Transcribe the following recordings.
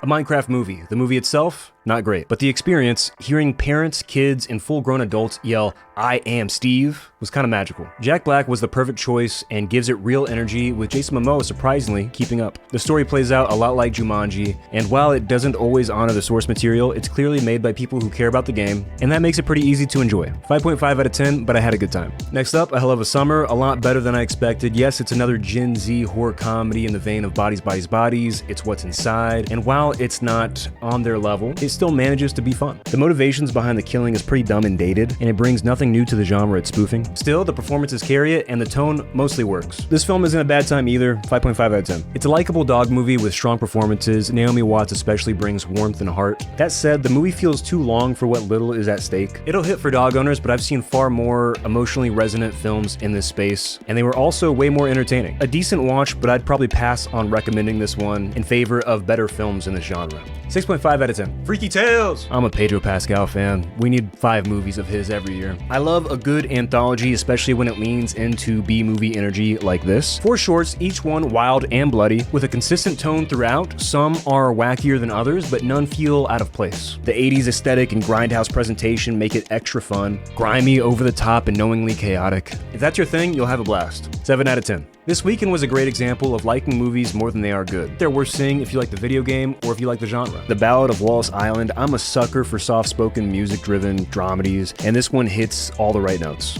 A Minecraft movie. The movie itself, not great. But the experience, hearing parents, kids, and full-grown adults yell, "I am Steve," was kind of magical. Jack Black was the perfect choice and gives it real energy, with Jason Momoa surprisingly keeping up. The story plays out a lot like Jumanji, and while it doesn't always honor the source material, it's clearly made by people who care about the game, and that makes it pretty easy to enjoy. 5.5 out of 10, but I had a good time. Next up, A Hell of a Summer, a lot better than I expected. Yes, it's another Gen Z horror comedy in the vein of Bodies, Bodies, Bodies. It's what's inside, and while it's not on their level, it still manages to be fun. The motivations behind the killing is pretty dumb and dated, and it brings nothing new to the genre it's spoofing. Still, the performances carry it, and the tone mostly works. This film isn't a bad time either, 5.5 out of 10. It's a likable dog movie with strong performances. Naomi Watts especially brings warmth and heart. That said, the movie feels too long for what little is at stake. It'll hit for dog owners, but I've seen far more emotionally resonant films in this space, and they were also way more entertaining. A decent watch, but I'd probably pass on recommending this one in favor of better films in this genre. 6.5 out of 10. Freaky Tales! I'm a Pedro Pascal fan. We need 5 movies of his every year. I love a good anthology, especially when it leans into B-movie energy like this. 4 shorts, each one wild and bloody, with a consistent tone throughout. Some are wackier than others, but none feel out of place. The 80s aesthetic and grindhouse presentation make it extra fun, grimy, over the top, and knowingly chaotic. If that's your thing, you'll have a blast. 7 out of 10. This weekend was a great example of liking movies more than they are good. They're worth seeing if you like the video game or if you like the genre. The Ballad of Wallace Island, I'm a sucker for soft-spoken, music-driven dramedies, and this one hits all the right notes.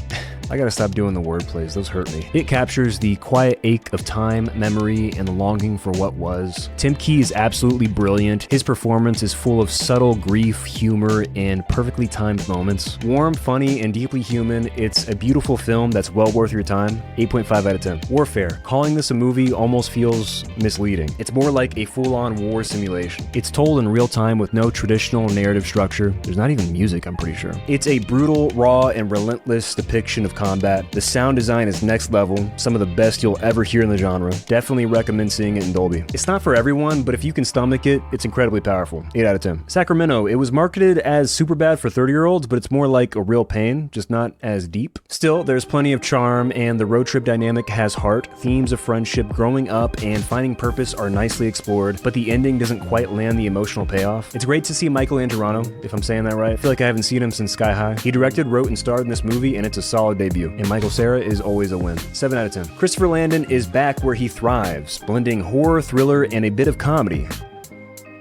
I gotta stop doing the word plays, those hurt me. It captures the quiet ache of time, memory, and the longing for what was. Tim Key is absolutely brilliant. His performance is full of subtle grief, humor, and perfectly timed moments. Warm, funny, and deeply human, it's a beautiful film that's well worth your time. 8.5 out of 10. Warfare. Calling this a movie almost feels misleading. It's more like a full-on war simulation. It's told in real time with no traditional narrative structure. There's not even music, I'm pretty sure. It's a brutal, raw, and relentless depiction of combat. The sound design is next level, some of the best you'll ever hear in the genre. Definitely recommend seeing it in Dolby. It's not for everyone, but if you can stomach it, it's incredibly powerful. 8 out of 10. Sacramento. It was marketed as Superbad for 30-year-olds, but it's more like A Real Pain, just not as deep. Still, there's plenty of charm, and the road trip dynamic has heart. Themes of friendship, growing up, and finding purpose are nicely explored, but the ending doesn't quite land the emotional payoff. It's great to see Michael Angelino, if I'm saying that right. I feel like I haven't seen him since Sky High. He directed, wrote, and starred in this movie, and it's a solid debut. And Michael Cera is always a win. 7 out of 10. Christopher Landon is back where he thrives, blending horror, thriller, and a bit of comedy.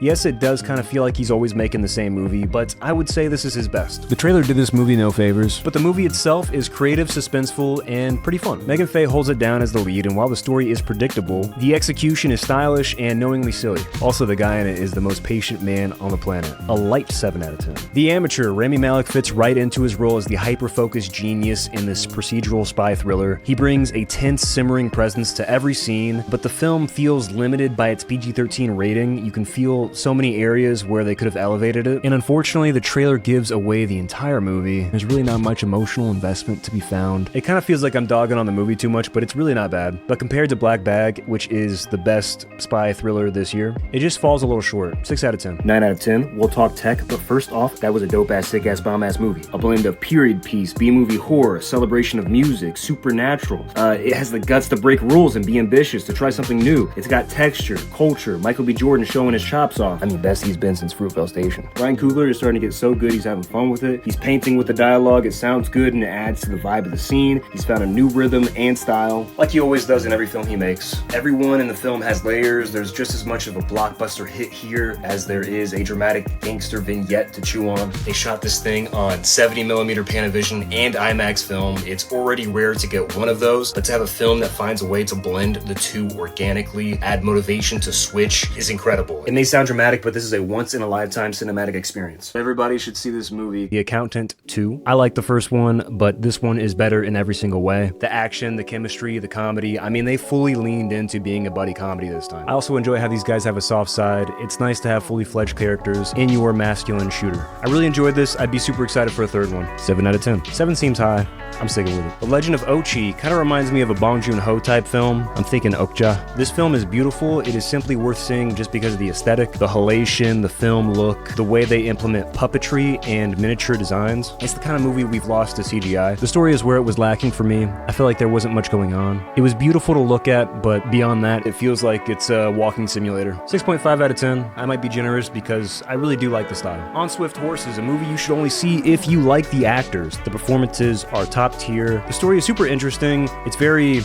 Yes, it does kind of feel like he's always making the same movie, but I would say this is his best. The trailer did this movie no favors, but the movie itself is creative, suspenseful, and pretty fun. Megan Faye holds it down as the lead, and while the story is predictable, the execution is stylish and knowingly silly. Also, the guy in it is the most patient man on the planet. A light 7 out of 10. The Amateur. Rami Malek fits right into his role as the hyper-focused genius in this procedural spy thriller. He brings a tense, simmering presence to every scene, but the film feels limited by its PG-13 rating. You can feel so many areas where they could have elevated it, and unfortunately the trailer gives away the entire movie. There's really not much emotional investment to be found. It kind of feels like I'm dogging on the movie too much, but it's really not bad. But compared to Black Bag, which is the best spy thriller this year, it just falls a little short. 6 out of 10. 9 out of 10. We'll talk tech, but first off, that was a dope-ass, sick-ass, bomb-ass movie. A blend of period piece, B-movie horror, celebration of music, supernatural. It has the guts to break rules and be ambitious, to try something new. It's got texture, culture, Michael B. Jordan showing his chops off. I mean, best he's been since Fruitvale Station. Ryan Coogler is starting to get so good, he's having fun with it. He's painting with the dialogue, it sounds good and it adds to the vibe of the scene. He's found a new rhythm and style, like he always does in every film he makes. Everyone in the film has layers. There's just as much of a blockbuster hit here as there is a dramatic gangster vignette to chew on. They shot this thing on 70mm Panavision and IMAX film. It's already rare to get one of those, but to have a film that finds a way to blend the two organically, add motivation to switch, is incredible. It may sound dramatic, but this is a once-in-a-lifetime cinematic experience. Everybody should see this movie. The Accountant 2. I like the first one, but this one is better in every single way. The action, the chemistry, the comedy, I mean, they fully leaned into being a buddy comedy this time. I also enjoy how these guys have a soft side. It's nice to have fully fledged characters in your masculine shooter. I really enjoyed this. I'd be super excited for a third one. 7 out of 10. 7 seems high. I'm sticking with it. The Legend of Ochi kind of reminds me of a Bong Joon-ho type film. I'm thinking Okja. This film is beautiful. It is simply worth seeing just because of the aesthetic. the halation, the film look, the way they implement puppetry and miniature designs. It's the kind of movie we've lost to CGI. The story is where it was lacking for me. I feel like there wasn't much going on. It was beautiful to look at, but beyond that, it feels like it's a walking simulator. 6.5 out of 10. I might be generous because I really do like the style. On Swift Horses, a movie you should only see if you like the actors. The performances are top tier. The story is super interesting. It's very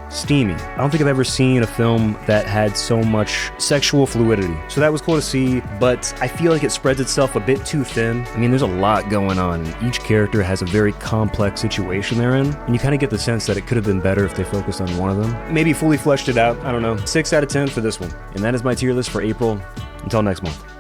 steamy. I don't think I've ever seen a film that had so much sexual fluidity. So that was cool to see, but I feel like it spreads itself a bit too thin. I mean, there's a lot going on, and each character has a very complex situation they're in, and you kind of get the sense that it could have been better if they focused on one of them. Maybe fully fleshed it out. I don't know. 6 out of 10 for this one. And that is my tier list for April. Until next month.